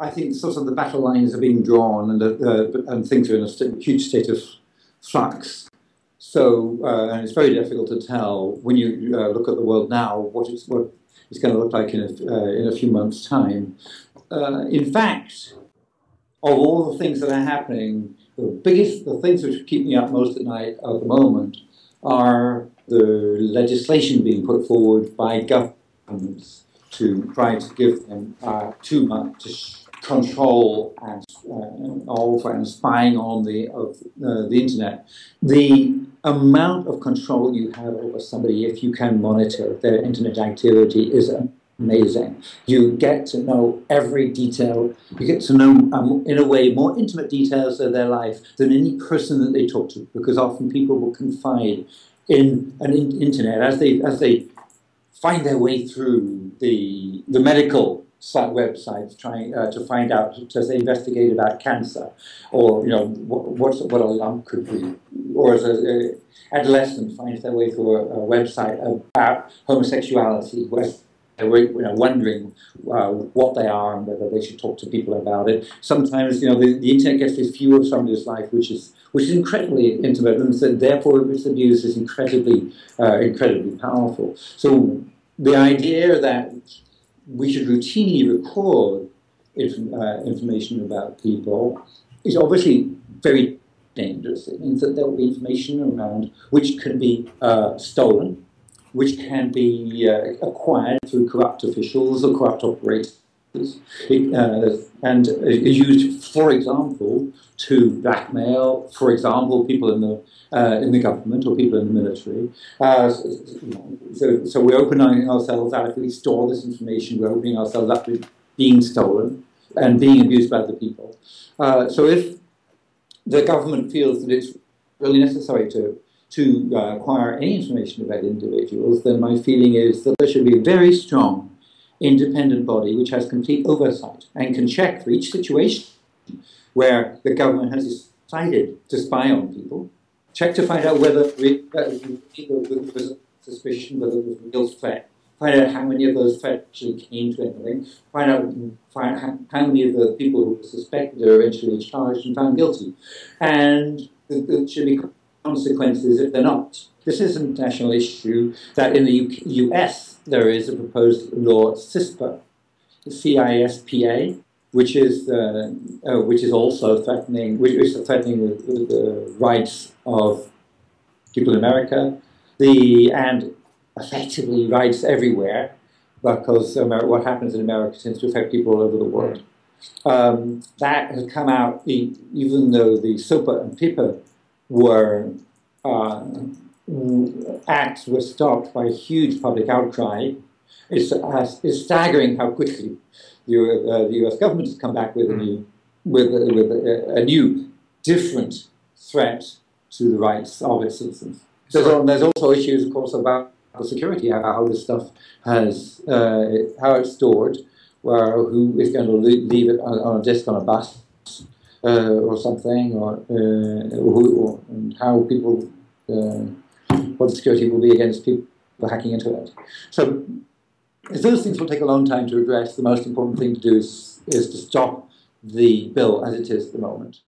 I think sort of the battle lines are being drawn, and things are in a huge state of flux. So and it's very difficult to tell when you look at the world now what it's going to look like in a few months' time. In fact, of all the things that are happening, the things which keep me up most at night at the moment are the legislation being put forward by governments to try to give them too much control and and spying on the internet. The amount of control you have over somebody if you can monitor their internet activity is amazing. You get to know every detail. You get to know, in a way, more intimate details of their life than any person that they talk to, because often people will confide in an internet as they find their way through the medical websites, trying to find out, as they investigate about cancer, or what a lump could be, or as an adolescent finds their way through a website about homosexuality, where they're wondering what they are and whether they should talk to people about it. Sometimes the internet gets this view of somebody's life which is incredibly intimate, and so therefore its abuse is incredibly powerful. So the idea that we should routinely record information about people is obviously very dangerous. It means that there will be information around which can be stolen, which can be acquired through corrupt officials or corrupt operators, and used, for example, to blackmail, for example, people in the government or people in the military. So we're opening ourselves out. If we store this information, we're opening ourselves up to being stolen and being abused by other people. So if the government feels that it's really necessary to acquire any information about individuals, then my feeling is that there should be a very strong independent body which has complete oversight and can check for each situation where the government has decided to spy on people, check to find out whether there was a suspicion, whether there was a real threat, find out how many of those threats actually came to anything, find out how many of the people who were suspected are eventually charged and found guilty. And there should be consequences if they're not. This is an international issue that in the US there is a proposed law, CISPA, CISPA, which is also threatening, the rights of people in America, and effectively rights everywhere, because what happens in America tends to affect people all over the world. That has come out even though the SOPA and PIPA acts were stopped by a huge public outcry. It's staggering how quickly the US government has come back with a new, different threat to the rights of its citizens. There's also issues, of course, about security, how this stuff how it's stored, who is going to leave it on a disk on a bus or something, and how people, what the security will be against people hacking into it. So those things will take a long time to address. The most important thing to do is to stop the bill as it is at the moment.